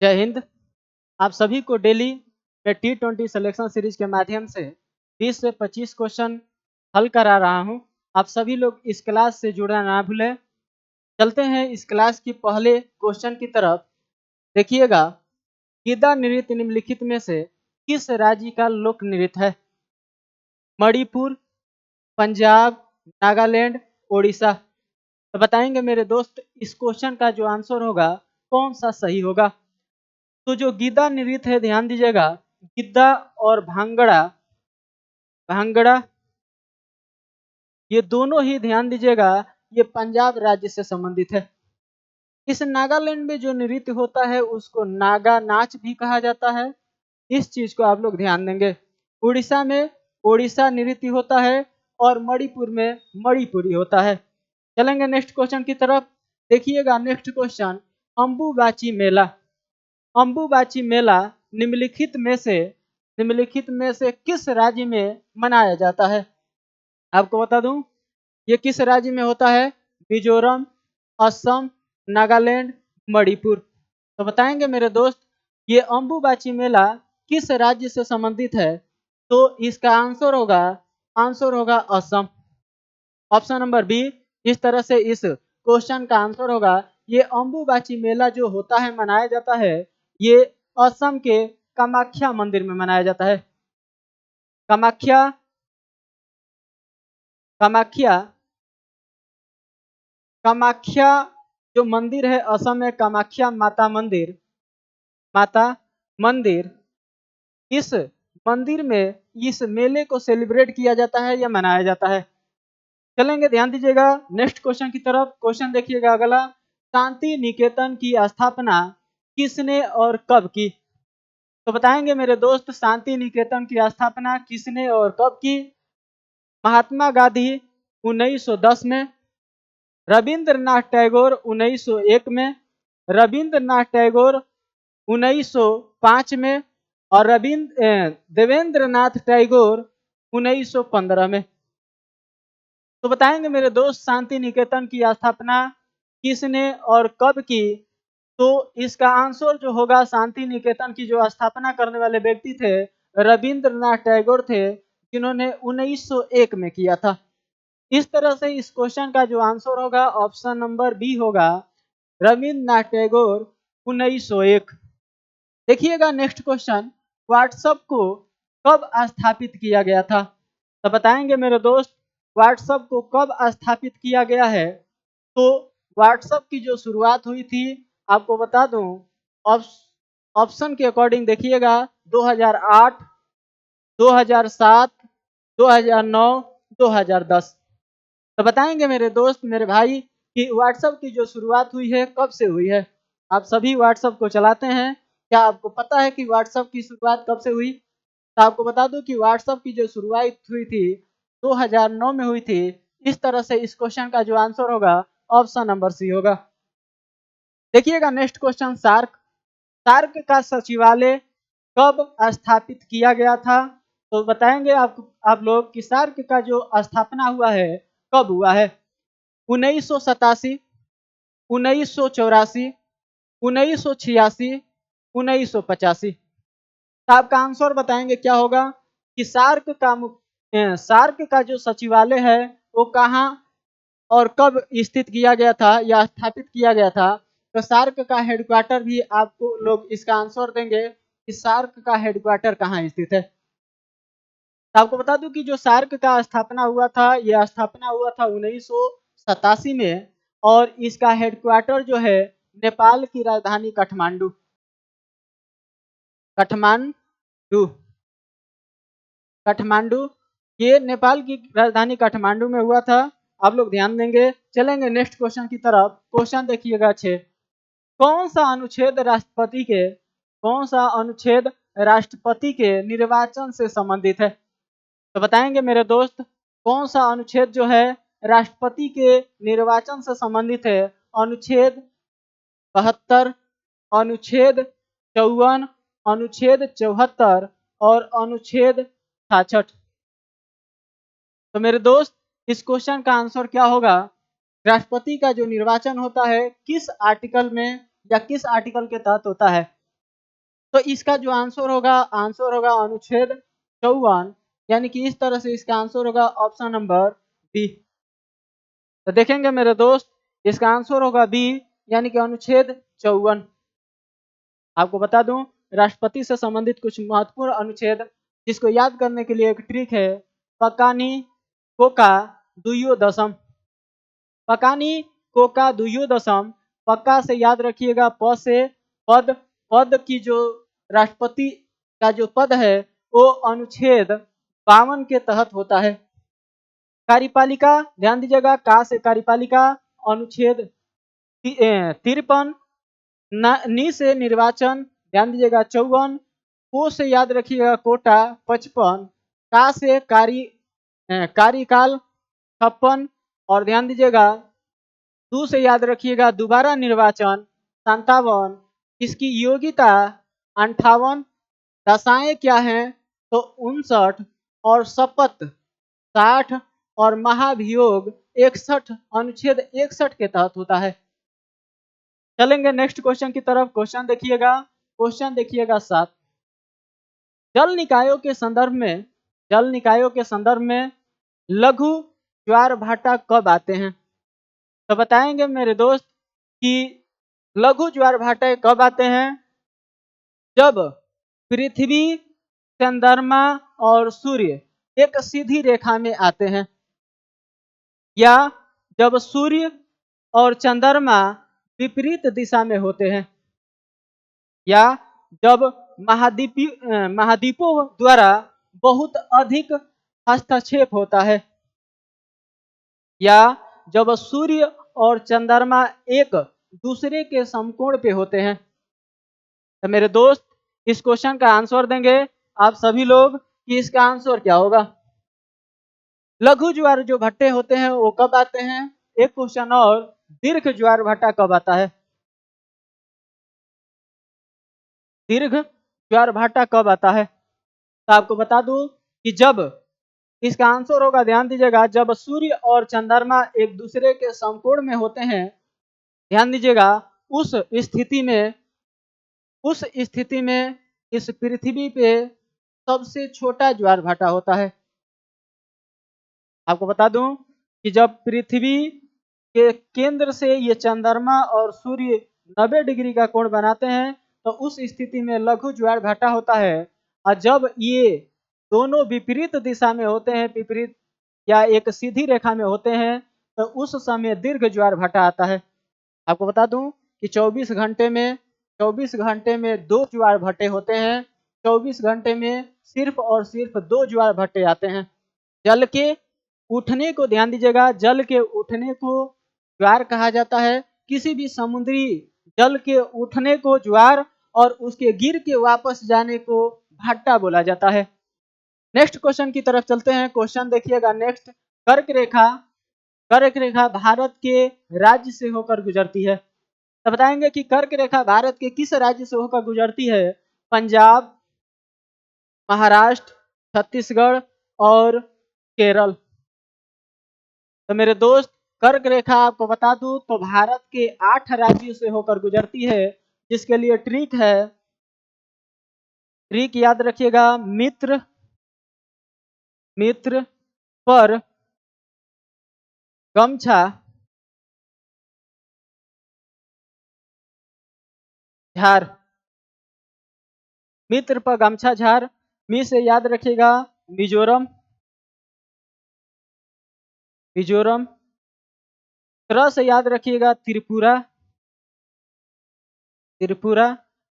जय हिंद। आप सभी को डेली मैं T20 सिलेक्शन सीरीज के माध्यम से 20 से 25 क्वेश्चन हल करा रहा हूं। आप सभी लोग इस क्लास से जुड़ना ना भूलें। चलते हैं इस क्लास की पहले क्वेश्चन की तरफ। देखिएगा, गिद्दा नृत्य निम्नलिखित में से किस राज्य का लोक नृत्य है? मणिपुर, पंजाब, नागालैंड, उड़ीसा। तो बताएंगे मेरे दोस्त, इस क्वेश्चन का जो आंसर होगा कौन सा सही होगा? तो जो गिद्दा नृत्य है, ध्यान दीजिएगा, गिद्दा और भांगड़ा, भांगड़ा ये दोनों ही ध्यान दीजिएगा, ये पंजाब राज्य से संबंधित है। इस नागालैंड में जो नृत्य होता है उसको नागा नाच भी कहा जाता है। इस चीज को आप लोग ध्यान देंगे। उड़ीसा में ओडिशा नृत्य होता है और मणिपुर में मणिपुरी होता है। चलेंगे नेक्स्ट क्वेश्चन की तरफ। देखिएगा नेक्स्ट क्वेश्चन, अंबुबाची मेला। अंबुबाची मेला निम्नलिखित में से किस राज्य में मनाया जाता है? आपको बता दूं, ये किस राज्य में होता है? मिजोरम, असम, नागालैंड, मणिपुर। तो बताएंगे मेरे दोस्त, ये अंबुबाची मेला किस राज्य से संबंधित है? तो इसका आंसर होगा असम। Option number B. इस तरह से इस क्वेश्चन का आंसर होगा, ये अंबुबाची मेला जो होता है, मनाया जाता है, ये असम के कामाख्या मंदिर में मनाया जाता है। कामाख्या कामाख्या कामाख्या जो मंदिर है असम में, कामाख्या माता मंदिर, इस मंदिर में इस मेले को सेलिब्रेट किया जाता है या मनाया जाता है। चलेंगे, ध्यान दीजिएगा नेक्स्ट क्वेश्चन की तरफ। क्वेश्चन देखिएगा अगला, शांति निकेतन की स्थापना किसने और कब की? तो बताएंगे मेरे दोस्त, शांति निकेतन की स्थापना किसने और कब की? महात्मा गांधी 1910 में, रविंद्रनाथ टैगोर 1901 में, रविंद्रनाथ टैगोर 1905 में और देवेंद्रनाथ टैगोर 1915 में। तो बताएंगे मेरे दोस्त, शांति निकेतन की स्थापना किसने और कब की? तो इसका आंसर जो होगा, शांति निकेतन की जो स्थापना करने वाले व्यक्ति थे, रविंद्रनाथ टैगोर थे, जिन्होंने 1901 में किया था। इस तरह से इस क्वेश्चन का जो आंसर होगा ऑप्शन नंबर बी होगा, रविंद्रनाथ टैगोर 1901। देखिएगा नेक्स्ट क्वेश्चन, व्हाट्सएप को कब स्थापित किया गया था? तो बताएंगे मेरे दोस्त, व्हाट्सएप को कब स्थापित किया गया है? तो व्हाट्सएप की जो शुरुआत हुई थी, आपको बता दूं, ऑप्शन के अकॉर्डिंग देखिएगा, 2008, 2007, 2009, 2010। तो बताएंगे मेरे दोस्त, मेरे भाई, कि व्हाट्सएप की जो शुरुआत हुई है कब से हुई है? आप सभी व्हाट्सएप को चलाते हैं, क्या आपको पता है कि व्हाट्सएप की शुरुआत कब से हुई? तो आपको बता दूं कि व्हाट्सएप की जो शुरुआत हुई थी 2009 में हुई थी। इस तरह से इस क्वेश्चन का जो आंसर होगा ऑप्शन नंबर सी होगा। देखिएगा नेक्स्ट क्वेश्चन, सार्क। सार्क का सचिवालय कब स्थापित किया गया था? तो बताएंगे आप लोग कि सार्क का जो स्थापना हुआ है कब हुआ है? 1987, 1984, 1986, 1985। तो आपका आंसर बताएंगे क्या होगा कि सार्क का जो सचिवालय है वो कहाँ और कब स्थित किया गया था या स्थापित किया गया था? तो सार्क का हेडक्वार्टर भी आपको लोग इसका आंसर देंगे कि सार्क का हेडक्वार्टर कहाँ स्थित है। तो आपको बता दूं कि जो सार्क का स्थापना हुआ था, यह स्थापना हुआ था 1987 में, और इसका हेडक्वार्टर जो है नेपाल की राजधानी काठमांडू काठमांडू ये नेपाल की राजधानी काठमांडू में हुआ था। आप लोग ध्यान देंगे। चलेंगे नेक्स्ट क्वेश्चन की तरफ। क्वेश्चन देखिएगा 6, कौन सा अनुच्छेद राष्ट्रपति के निर्वाचन से संबंधित है? तो बताएंगे मेरे दोस्त, कौन सा अनुच्छेद जो है राष्ट्रपति के निर्वाचन से संबंधित है? अनुच्छेद 72, अनुच्छेद 54, अनुच्छेद 74 और अनुच्छेद 66। तो मेरे दोस्त, इस क्वेश्चन का आंसर क्या होगा? राष्ट्रपति का जो निर्वाचन होता है किस आर्टिकल में या किस आर्टिकल के तहत होता है? तो इसका जो आंसर होगा अनुच्छेद 54, यानी कि इस तरह से इसका आंसर होगा ऑप्शन नंबर बी। तो देखेंगे मेरे दोस्त, इसका आंसर होगा बी, यानी कि अनुच्छेद 54। आपको बता दूं, राष्ट्रपति से संबंधित कुछ महत्वपूर्ण अनुच्छेद जिसको याद करने के लिए एक ट्रिक है, पकानी कोका दुयो दशम। पकानी कोका दुयो दशम, पक्का से याद रखिएगा, प से पद, पद की जो राष्ट्रपति का जो पद है वो अनुच्छेद 52 के तहत होता है। कार्यपालिका ध्यान दीजिएगा, का से कार्यपालिका अनुच्छेद 53। नी से निर्वाचन ध्यान दीजिएगा 54। को से याद रखिएगा कोटा 55। का से कार्यकाल 56। और ध्यान दीजिएगा दू से याद रखिएगा दोबारा निर्वाचन 57। इसकी योग्यता 58। दशाएं क्या हैं तो 59। और शपथ 60। और महाभियोग 61 अनुच्छेद 61 के तहत होता है। चलेंगे नेक्स्ट क्वेश्चन की तरफ। क्वेश्चन देखिएगा 7। जल निकायों के संदर्भ में लघु ज्वार भाटा कब आते हैं? तो बताएंगे मेरे दोस्त कि लघु ज्वार भाटे कब आते हैं? जब पृथ्वी, चंद्रमा और सूर्य एक सीधी रेखा में आते हैं, या जब सूर्य और चंद्रमा विपरीत दिशा में होते हैं, या जब महाद्वीपों द्वारा बहुत अधिक हस्तक्षेप होता है, या जब सूर्य और चंद्रमा एक दूसरे के समकोण पे होते हैं। तो मेरे दोस्त इस क्वेश्चन का आंसर देंगे आप सभी लोग कि इसका आंसर क्या होगा। लघु ज्वार जो भट्टे होते हैं वो कब आते हैं? एक क्वेश्चन और, दीर्घ ज्वार भाटा कब आता है? दीर्घ ज्वार भाटा कब आता है? तो आपको बता दूं कि जब, इसका आंसर होगा ध्यान दीजिएगा, जब सूर्य और चंद्रमा एक दूसरे के समकोण में होते हैं। ध्यान दीजिएगा, उस स्थिति में इस पृथ्वी पे सबसे छोटा ज्वार भाटा होता है। आपको बता दूं कि जब पृथ्वी के केंद्र से ये चंद्रमा और सूर्य 90 डिग्री का कोण बनाते हैं तो उस स्थिति में लघु ज्वार भाटा होता है। और जब ये दोनों विपरीत दिशा में होते हैं, विपरीत या एक सीधी रेखा में होते हैं, तो उस समय दीर्घ ज्वार भाटा आता है। आपको बता दूं कि 24 घंटे में 2 ज्वार भाटे होते हैं। 24 घंटे में सिर्फ और सिर्फ 2 ज्वार भाटे आते हैं। जल के उठने को ध्यान दीजिएगा, जल के उठने को ज्वार कहा जाता है। किसी भी समुद्री जल के उठने को ज्वार और उसके गिर के वापस जाने को भाटा बोला जाता है। नेक्स्ट क्वेश्चन की तरफ चलते हैं। क्वेश्चन देखिएगा नेक्स्ट, कर्क रेखा भारत के राज्य से होकर गुजरती है। तो बताएंगे कि कर्क रेखा भारत के किस राज्य से होकर गुजरती है? पंजाब, महाराष्ट्र, छत्तीसगढ़ और केरल। तो मेरे दोस्त कर्क रेखा आपको बता दूं तो भारत के 8 राज्यों से होकर गुजरती है, जिसके लिए ट्रिक है, ट्रिक याद रखिएगा, मित्र पर गमछा झार। मित्र पर गमछा झार। मी से याद रखिएगा मिजोरम, त्र से याद रखिएगा त्रिपुरा,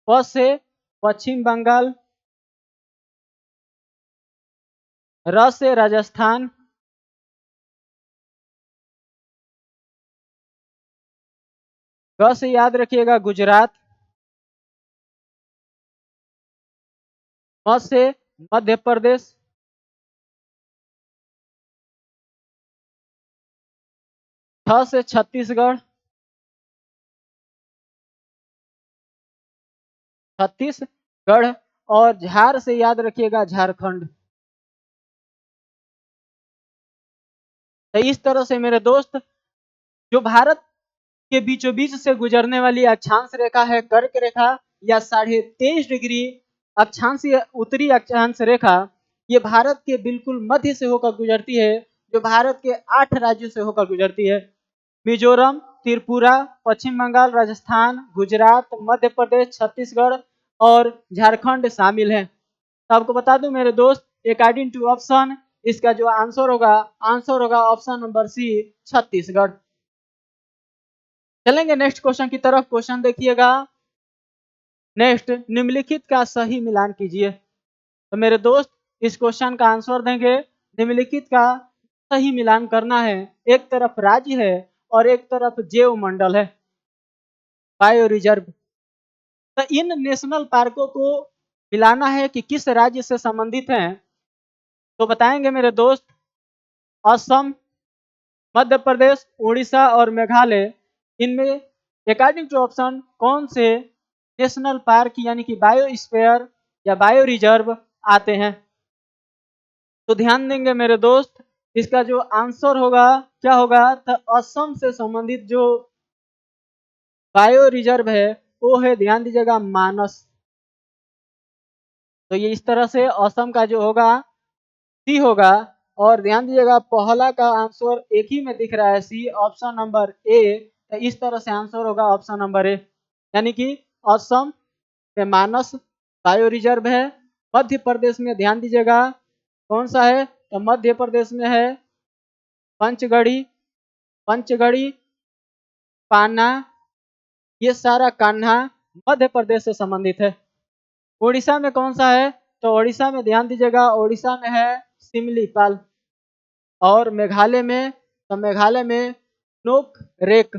प से पश्चिम बंगाल, र से राजस्थान, ग से याद रखिएगा गुजरात, म से मध्य प्रदेश, छ से छत्तीसगढ़, और झार से याद रखिएगा झारखंड। तो इस तरह से मेरे दोस्त जो भारत के बीचों बीच से गुजरने वाली अक्षांश रेखा है कर्क रेखा, या 23.5 डिग्री अक्षांश या उत्तरी अक्षांश रेखा ये भारत के बिल्कुल मध्य से होकर गुजरती है, जो भारत के 8 राज्यों से होकर गुजरती है। मिजोरम, त्रिपुरा, पश्चिम बंगाल, राजस्थान, गुजरात, मध्य प्रदेश, छत्तीसगढ़ और झारखंड शामिल हैं। तो आपको बता दूं मेरे दोस्त, अकॉर्डिंग टू ऑप्शन इसका जो आंसर होगा ऑप्शन नंबर सी, छत्तीसगढ़। चलेंगे नेक्स्ट क्वेश्चन की तरफ। क्वेश्चन देखिएगा नेक्स्ट, निम्नलिखित का सही मिलान कीजिए। तो मेरे दोस्त इस क्वेश्चन का आंसर देंगे, निम्नलिखित का सही मिलान करना है। एक तरफ राज्य है और एक तरफ जैव मंडल है, बायो रिजर्व। तो इन नेशनल पार्कों को मिलाना है कि किस राज्य से संबंधित हैं। तो बताएंगे मेरे दोस्त, असम, मध्य प्रदेश, उड़ीसा और मेघालय, इनमें अकॉर्डिंग टू ऑप्शन कौन से नेशनल पार्क यानी कि बायोस्फीयर या बायो रिजर्व आते हैं। तो ध्यान देंगे मेरे दोस्त, इसका जो आंसर होगा क्या होगा, तो असम से संबंधित जो बायो रिजर्व है वो है, ध्यान दीजिएगा, मानस। तो ये इस तरह से असम का जो होगा सी होगा। और ध्यान दीजिएगा पहला का आंसर एक ही में दिख रहा है, सी, ऑप्शन नंबर ए। तो इस तरह से आंसर होगा ऑप्शन नंबर ए, यानी कि असम में मानस बायो रिजर्व है। मध्य प्रदेश में ध्यान दीजिएगा कौन सा है, तो मध्य प्रदेश में है पंचगढ़ी, पाना, ये सारा कान्हा मध्य प्रदेश से संबंधित है। उड़ीसा में कौन सा है, तो उड़ीसा में ध्यान दीजिएगा, उड़ीसा में है सिमलीपाल। और मेघालय में नोक रेक।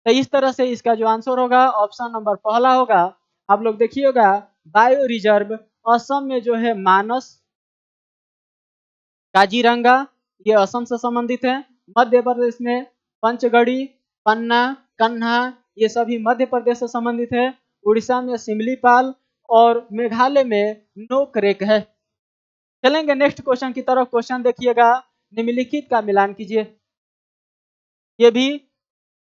तो इस तरह से इसका जो आंसर होगा ऑप्शन नंबर पहला होगा। आप लोग देखिएगा बायो रिजर्व असम में जो है मानस, काजीरंगा, ये असम से संबंधित है। मध्य प्रदेश में पंचगढ़ी, पन्ना, कन्हा, ये सभी मध्य प्रदेश से संबंधित है। उड़ीसा में सिमलीपाल और मेघालय में नोकरेक है। चलेंगे नेक्स्ट क्वेश्चन की तरफ। क्वेश्चन देखिएगा, निम्नलिखित का मिलान कीजिए। ये भी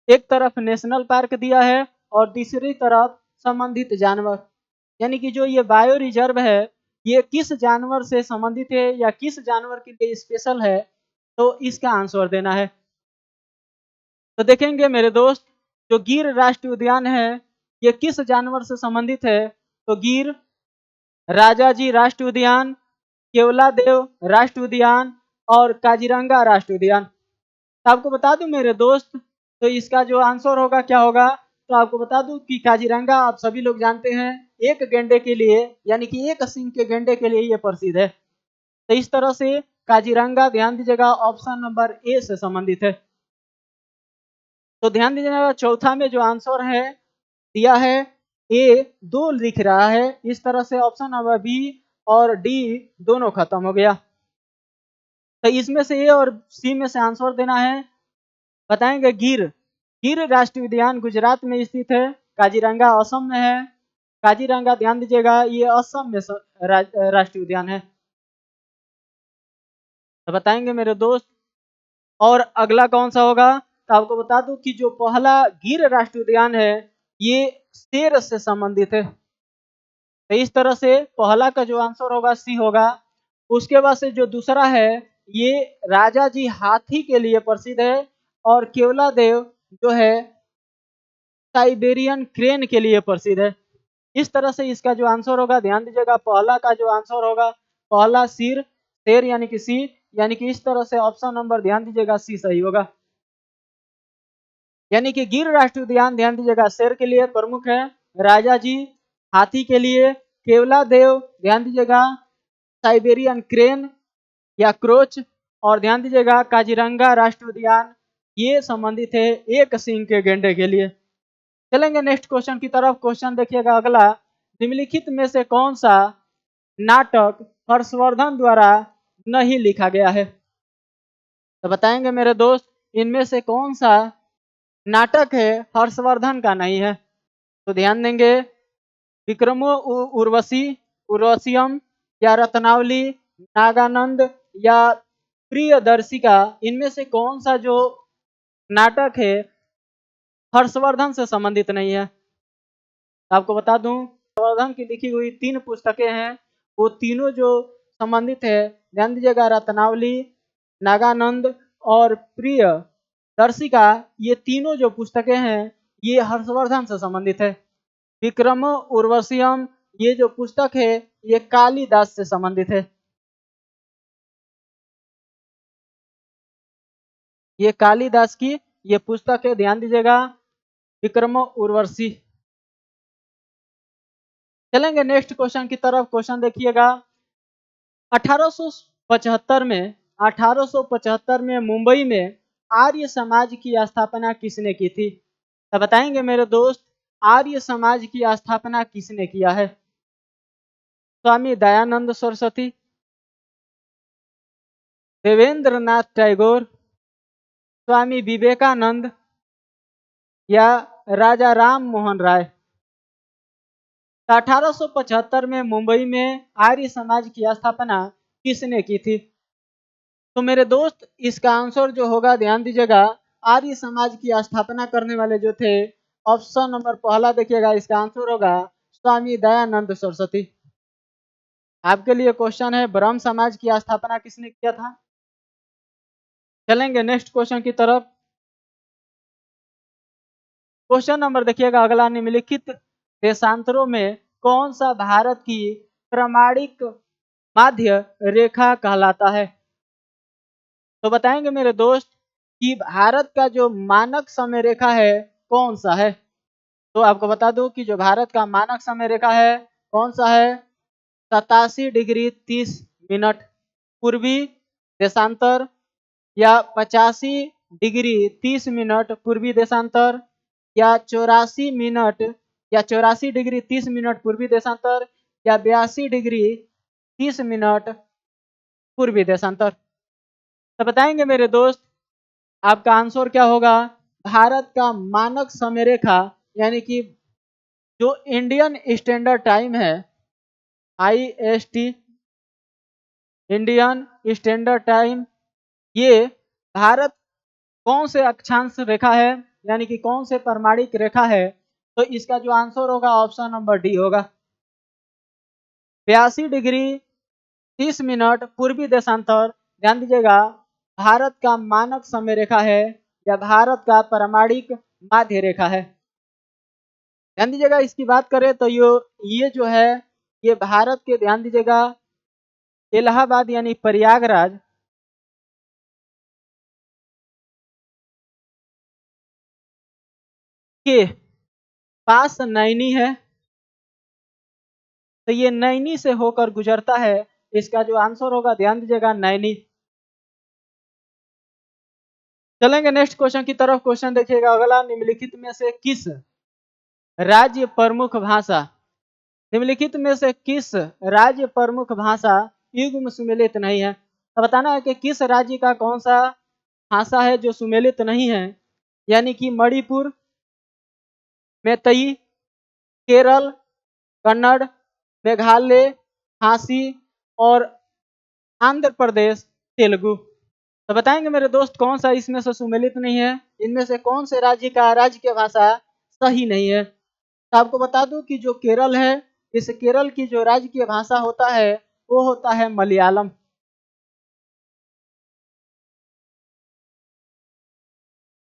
एक तरफ नेशनल पार्क दिया है और दूसरी तरफ संबंधित जानवर, यानी कि जो ये बायो रिजर्व है ये किस जानवर से संबंधित है या किस जानवर के लिए स्पेशल है, तो इसका आंसर देना है। तो देखेंगे मेरे दोस्त, जो गिर राष्ट्रीय उद्यान है ये किस जानवर से संबंधित है, तो गिर राजाजी राष्ट्रीय उद्यान, केवलादेव राष्ट्रीय उद्यान और काजीरंगा राष्ट्रीय उद्यान। तो आपको बता दूं मेरे दोस्त, तो इसका जो आंसर होगा क्या होगा, तो आपको बता दूं कि काजीरंगा आप सभी लोग जानते हैं एक गेंडे के लिए, यानी कि एक सींग के गेंडे के लिए ये प्रसिद्ध है। तो इस तरह से काजीरंगा, ध्यान दीजिएगा, ऑप्शन नंबर ए से संबंधित है। तो ध्यान दीजिएगा चौथा में जो आंसर है दिया है ए, 2 लिख रहा है। इस तरह से ऑप्शन नंबर बी और डी दोनों खत्म हो गया। तो इसमें से ए और सी में से आंसर देना है। बताएंगे गिर राष्ट्रीय उद्यान गुजरात में स्थित है, काजीरंगा असम में है। काजीरंगा ध्यान दीजिएगा ये असम में राष्ट्रीय उद्यान है। तो बताएंगे मेरे दोस्त, और अगला कौन सा होगा, तो आपको बता दूं कि जो पहला गिर राष्ट्रीय उद्यान है ये शेर से संबंधित है। तो इस तरह से पहला का जो आंसर होगा सी होगा। उसके बाद से जो दूसरा है ये राजा जी हाथी के लिए प्रसिद्ध है और केवलादेव जो है साइबेरियन क्रेन के लिए प्रसिद्ध है। इस तरह से इसका जो आंसर होगा, ध्यान दीजिएगा पहला का जो आंसर होगा, पहला शेर यानी कि सी, यानी कि इस तरह से ऑप्शन नंबर ध्यान दीजिएगा सी सही होगा। यानी कि गिर राष्ट्रीय उद्यान ध्यान दीजिएगा शेर के लिए प्रमुख है, राजा जी हाथी के लिए, केवलादेव ध्यान दीजिएगा साइबेरियन क्रेन या क्रोच, और ध्यान दीजिएगा काजीरंगा राष्ट्रीय उद्यान ये संबंधित है एक सींग के गेंडे के लिए। चलेंगे नेक्स्ट क्वेश्चन की तरफ। क्वेश्चन देखिएगा अगला, निम्नलिखित में से कौन सा नाटक हर्षवर्धन द्वारा नहीं लिखा गया है। तो बताएंगे मेरे दोस्त, इनमें से कौन सा नाटक है हर्षवर्धन का नहीं है। तो ध्यान देंगे, विक्रमो उर्वशियम या रत्नावली, नागानंद या प्रियदर्शिका, इनमें से कौन सा जो नाटक है हर्षवर्धन से संबंधित नहीं है। आपको बता दूं हर्षवर्धन की लिखी हुई 3 पुस्तकें हैं, वो तीनों जो संबंधित है, ध्यान दीजिएगा, रत्नावली, नागानंद और प्रिय दर्शिका, ये तीनों जो पुस्तकें हैं ये हर्षवर्धन से संबंधित है। विक्रम उर्वशीयम ये जो पुस्तक है ये कालिदास से संबंधित है। ये कालिदास की ये पुस्तक है, ध्यान दीजिएगा, विक्रम उर्वशी। चलेंगे नेक्स्ट क्वेश्चन की तरफ। क्वेश्चन देखिएगा, 1875 में 1875 में मुंबई में आर्य समाज की स्थापना किसने की थी? तो बताएंगे मेरे दोस्त, आर्य समाज की स्थापना किसने किया है? स्वामी दयानंद सरस्वती, देवेंद्र नाथ टैगोर, स्वामी विवेकानंद या राजा राम मोहन राय? 1875 में मुंबई में आर्य समाज की स्थापना किसने की थी? तो मेरे दोस्त इसका आंसर जो होगा, ध्यान दीजिएगा, आर्य समाज की स्थापना करने वाले जो थे, ऑप्शन नंबर पहला देखिएगा, इसका आंसर होगा स्वामी दयानंद सरस्वती। आपके लिए क्वेश्चन है, ब्रह्म समाज की स्थापना किसने किया था? चलेंगे नेक्स्ट क्वेश्चन की तरफ। क्वेश्चन नंबर देखिएगा अगला, निम्नलिखित देशांतरों में कौन सा भारत की प्रमाणिक माध्य रेखा कहलाता है? तो बताएंगे मेरे दोस्त कि भारत का जो मानक समय रेखा है कौन सा है? तो आपको बता दूं कि जो भारत का मानक समय रेखा है कौन सा है? 87 डिग्री 30 मिनट पूर्वी देशांतर, या 85 डिग्री 30 मिनट पूर्वी देशांतर, या 84 मिनट या 84 डिग्री 30 मिनट पूर्वी देशांतर, या 82 डिग्री 30 मिनट पूर्वी देशांतर? तो बताएंगे मेरे दोस्त, आपका आंसर क्या होगा? भारत का मानक समय रेखा यानी कि जो इंडियन स्टैंडर्ड टाइम है, IST, इंडियन स्टैंडर्ड टाइम, ये भारत कौन से अक्षांश रेखा है यानी कि कौन से प्रमाणिक रेखा है? तो इसका जो आंसर होगा ऑप्शन नंबर डी होगा। 82 डिग्री 30 मिनट पूर्वी देशांतर, ध्यान दीजिएगा, भारत का मानक समय रेखा है या भारत का प्रमाणिक माध्य रेखा है। ध्यान दीजिएगा, इसकी बात करें तो ये जो है ये भारत के, ध्यान दीजिएगा, इलाहाबाद यानी प्रयागराज के पास नैनी है, तो ये नैनी से होकर गुजरता है। इसका जो आंसर होगा, ध्यान दीजिएगा, नैनी। चलेंगे नेक्स्ट क्वेश्चन की तरफ। क्वेश्चन देखिएगा अगला, निम्नलिखित में से किस राज्य प्रमुख भाषा निम्नलिखित में से किस राज्य प्रमुख भाषा युग्म सुमेलित नहीं है? तो बताना है कि किस राज्य का कौन सा भाषा है जो सुमेलित नहीं है, यानी कि मणिपुर, मैतई, केरल, कन्नड़, मेघालय, खासी और आंध्र प्रदेश तेलुगु? तो बताएंगे मेरे दोस्त कौन सा इसमें से सुमेलित नहीं है, इनमें से कौन से राज्य की भाषा सही नहीं है? तो आपको बता दूं कि जो केरल है, इस केरल की जो राजकीय भाषा होता है वो होता है मलयालम।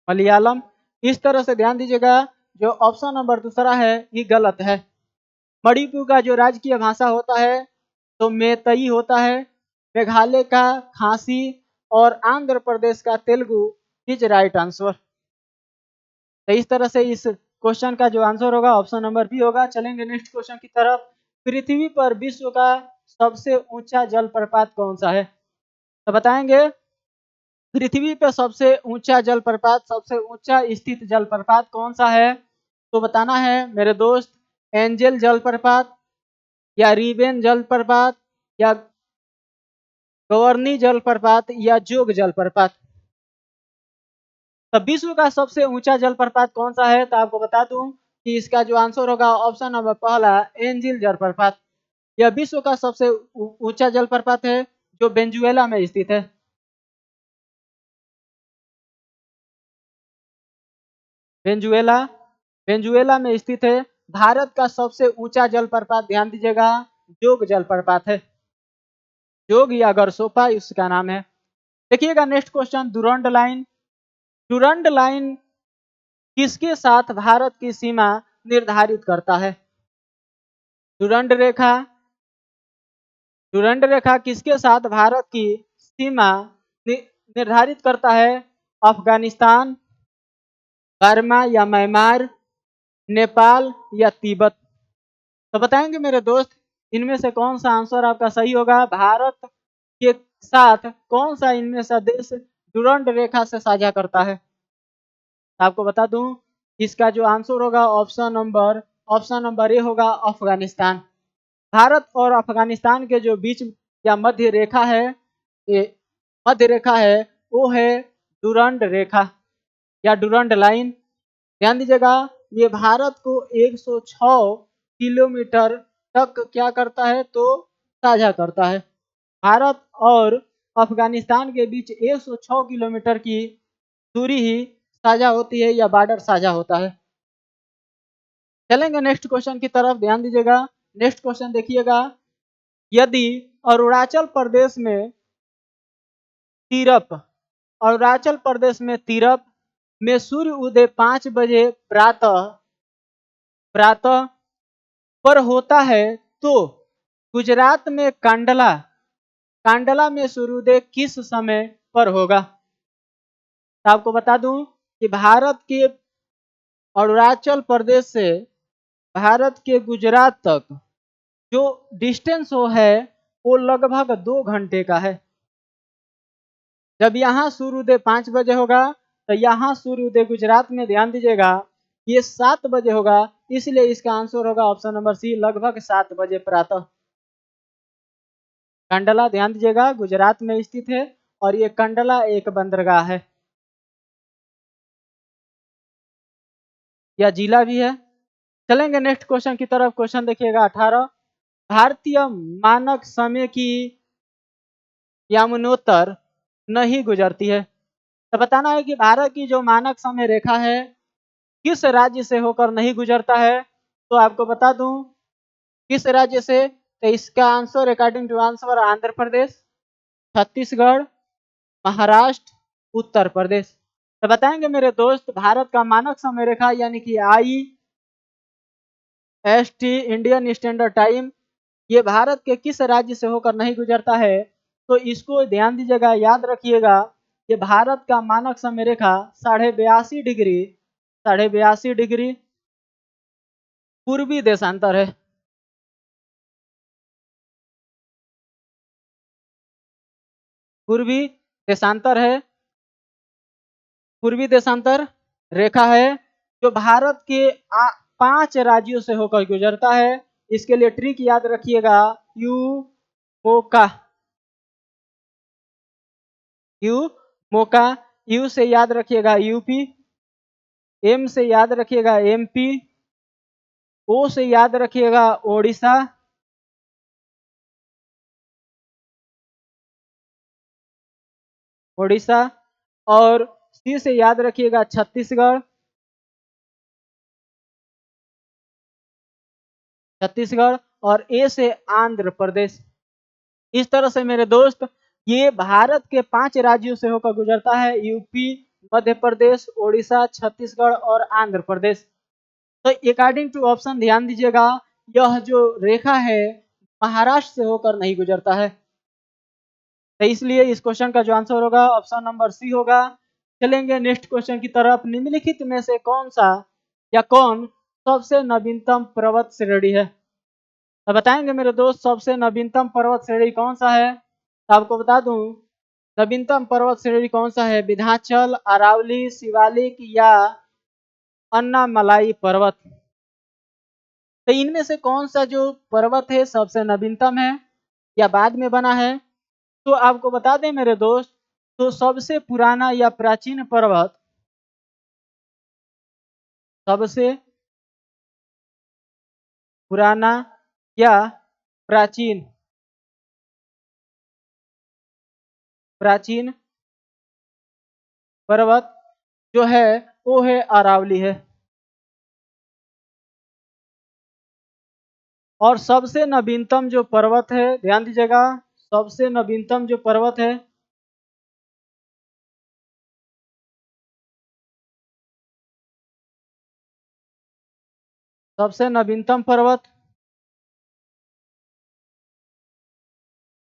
मलयालम। इस तरह से ध्यान दीजिएगा, जो ऑप्शन नंबर दूसरा है ये गलत है। मणिपुर का जो राजकीय भाषा होता है तो मैतई होता है, मेघालय का खासी और आंध्र प्रदेश का तेलुगु इज राइट आंसर। तो इस तरह से इस क्वेश्चन का जो आंसर होगा ऑप्शन नंबर बी होगा। चलेंगे नेक्स्ट क्वेश्चन की तरफ। पृथ्वी पर विश्व का सबसे ऊंचा जलप्रपात कौन सा है? तो बताएंगे, पृथ्वी पर सबसे ऊंचा जलप्रपात, सबसे ऊंचा स्थित जलप्रपात कौन सा है? तो बताना है मेरे दोस्त, एंजल जलप्रपात, या रिबेन जलप्रपात, या गवर्नी जलप्रपात, या जोग जलप्रपात? तो विश्व का सबसे ऊंचा जलप्रपात कौन सा है? तो आपको बता दूं कि इसका जो आंसर होगा ऑप्शन नंबर पहला, एंजिल जलप्रपात। यह विश्व का सबसे ऊंचा जलप्रपात है जो वेनेजुएला में स्थित है। वेनेजुएला वेनेजुएला में स्थित है। भारत का सबसे ऊंचा जलप्रपात ध्यान दीजिएगा जोग जलप्रपात है, जोग या गरसोपा इसका नाम है। देखिएगा next question, Durand line. Durand line किसके साथ भारत की सीमा निर्धारित करता है? डुरंड रेखा, डुरंड रेखा किसके साथ भारत की सीमा निर्धारित करता है? अफगानिस्तान, बर्मा या म्यांमार, नेपाल या तिब्बत? तो बताएंगे मेरे दोस्त इनमें से कौन सा आंसर आपका सही होगा? भारत के साथ कौन सा इनमें से देश डुरंड रेखा से साझा करता है? आपको बता दूं इसका जो आंसर होगा ऑप्शन नंबर ए होगा अफगानिस्तान। भारत और अफगानिस्तान के जो बीच या मध्य रेखा है, ये मध्य रेखा है वो है डुरंड रेखा या डुरंड लाइन। ध्यान दीजिएगा ये भारत को 106 किलोमीटर तक क्या करता है तो साझा करता है। भारत और अफगानिस्तान के बीच 106 किलोमीटर की दूरी ही साझा होती है या बॉर्डर साझा होता है। चलेंगे नेक्स्ट क्वेश्चन की तरफ, ध्यान दीजिएगा। नेक्स्ट क्वेश्चन देखिएगा, यदि अरुणाचल प्रदेश में तीरप अरुणाचल प्रदेश में तीरप में सूर्य उदय 5 बजे प्रातः प्रातः पर होता है तो गुजरात में कांडला कांडला में सूर्योदय किस समय पर होगा? तो आपको बता दूं कि भारत के अरुणाचल प्रदेश से भारत के गुजरात तक जो डिस्टेंस वो है वो लगभग 2 घंटे का है। जब यहाँ सूर्योदय 5 बजे होगा तो यहाँ सूर्योदय गुजरात में ध्यान दीजिएगा ये 7 बजे होगा, इसलिए इसका आंसर होगा ऑप्शन नंबर सी लगभग 7 बजे प्रातः। कंडला ध्यान दीजिएगा गुजरात में स्थित है और ये कंडला एक बंदरगाह है या जिला भी है। चलेंगे नेक्स्ट क्वेश्चन की तरफ। क्वेश्चन देखिएगा 18, भारतीय मानक समय की यमुनोत्तर नहीं गुजरती है। तो बताना है कि भारत की जो मानक समय रेखा है किस राज्य से होकर नहीं गुजरता है। तो आपको बता दूं किस राज्य से, तो इसका answer according to answer Andhra Pradesh, Chhattisgarh, Maharashtra, Uttar Pradesh. तो बताएंगे मेरे दोस्त भारत का मानक समय रेखा यानी कि IST इंडियन स्टैंडर्ड टाइम ये भारत के किस राज्य से होकर नहीं गुजरता है। तो इसको ध्यान दीजिएगा, याद रखिएगा ये भारत का मानक समय रेखा 82.5 डिग्री पूर्वी देशांतर है। पूर्वी देशांतर है, पूर्वी देशांतर रेखा है जो भारत के 5 राज्यों से होकर गुजरता है। इसके लिए ट्रिक याद रखिएगा, यू मोका, यू मोका, यू से याद रखिएगा यूपी, एम से याद रखिएगा MP, ओ से याद रखिएगा ओडिशा, ओडिशा और सी से याद रखिएगा छत्तीसगढ़, छत्तीसगढ़ और ए से आंध्र प्रदेश। इस तरह से मेरे दोस्त ये भारत के 5 राज्यों से होकर गुजरता है, यूपी, मध्य प्रदेश, ओडिशा, छत्तीसगढ़ और आंध्र प्रदेश। तो अकॉर्डिंग टू ऑप्शन ध्यान दीजिएगा यह जो रेखा है महाराष्ट्र से होकर नहीं गुजरता है, तो इसलिए इस क्वेश्चन का जो आंसर होगा ऑप्शन नंबर सी होगा। चलेंगे नेक्स्ट क्वेश्चन की तरफ, निम्नलिखित में से कौन सा या कौन सबसे नवीनतम पर्वत श्रेणी है? तो बताएंगे मेरे दोस्त सबसे नवीनतम पर्वत श्रेणी कौन सा है। तो आपको बता दूं नवीनतम पर्वत श्रेणी कौन सा है, विंध्याचल, अरावली, शिवालिक या अन्नामलाई पर्वत। तो इनमें से कौन सा जो पर्वत है सबसे नवीनतम है या बाद में बना है? तो आपको बता दें मेरे दोस्त तो सबसे पुराना या प्राचीन पर्वत, सबसे पुराना या प्राचीन प्राचीन पर्वत जो है वो है अरावली है। और सबसे नवीनतम जो पर्वत है, ध्यान दीजिएगा, सबसे नवीनतम जो पर्वत है सबसे नवीनतम पर्वत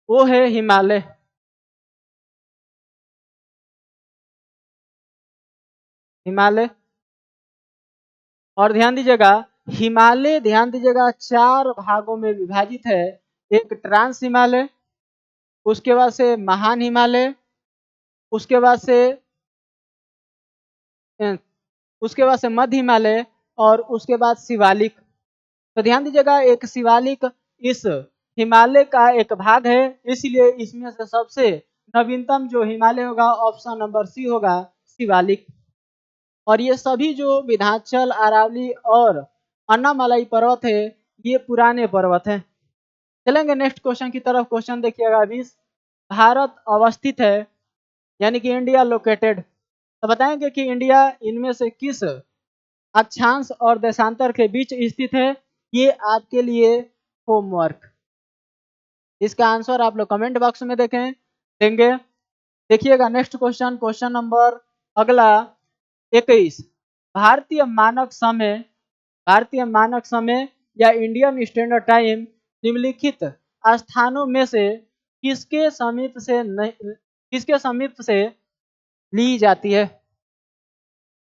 वो है हिमालय। हिमालय। और ध्यान दीजिएगा, हिमालय ध्यान दीजिएगा 4 भागों में विभाजित है। एक ट्रांस हिमालय, उसके बाद से महान हिमालय, उसके बाद से अ, उसके बाद से मध्य हिमालय और उसके बाद शिवालिक। तो ध्यान दीजिएगा, एक शिवालिक इस हिमालय का एक भाग है, इसलिए इसमें से सबसे नवीनतम जो हिमालय होगा ऑप्शन नंबर सी होगा, शिवालिक। और ये सभी जो विंध्याचल, अरावली और अन्नामलाई पर्वत है, ये पुराने पर्वत हैं। चलेंगे नेक्स्ट क्वेश्चन की तरफ। क्वेश्चन देखिएगा 20, भारत अवस्थित है यानी कि इंडिया लोकेटेड, तो बताएंगे कि इंडिया इनमें से किस अक्षांश और देशांतर के बीच स्थित है। ये आपके लिए होमवर्क। इसका आंसर आप लोग कमेंट बॉक्स में देंगे। देखिएगा नेक्स्ट क्वेश्चन, क्वेश्चन नंबर अगला 21, भारतीय मानक समय भारतीय मानक समय या इंडियन स्टैंडर्ड टाइम निम्नलिखित स्थानों में से किसके समीप से ली जाती है।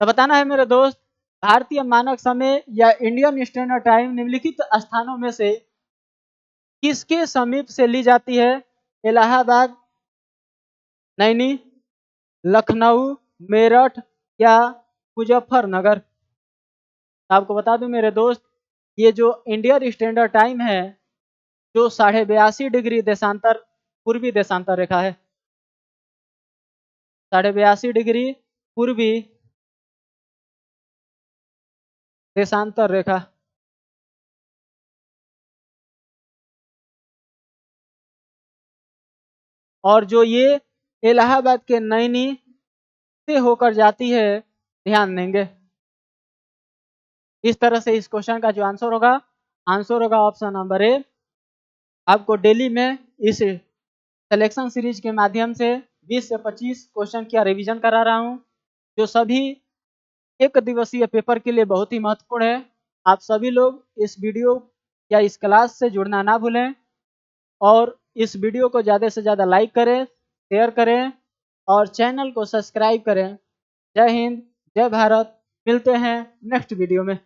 तो बताना है मेरे दोस्त, भारतीय मानक समय या इंडियन स्टैंडर्ड टाइम निम्नलिखित स्थानों में से किसके समीप से ली जाती है। इलाहाबाद, नैनी, लखनऊ, मेरठ या मुजफ्फरनगर। आपको बता दूं मेरे दोस्त, ये जो इंडियन स्टैंडर्ड टाइम है जो 82.5 डिग्री देशांतर पूर्वी देशांतर रेखा है, 82.5 डिग्री पूर्वी देशांतर रेखा। और जो ये इलाहाबाद के नैनी से होकर जाती है, ध्यान देंगे। इस तरह से इस क्वेश्चन का जो आंसर होगा ऑप्शन नंबर ए। आपको डेली में इस सिलेक्शन सीरीज के माध्यम से 20 से 25 क्वेश्चन का रिवीजन करा रहा हूं, जो सभी एक दिवसीय पेपर के लिए बहुत ही महत्वपूर्ण है। आप सभी लोग इस वीडियो या इस क्लास से जुड़ना ना भूलें और इस वीडियो को ज़्यादा से ज़्यादा लाइक करें, शेयर करें और चैनल को सब्सक्राइब करें। जय हिंद, जय भारत। मिलते हैं नेक्स्ट वीडियो में।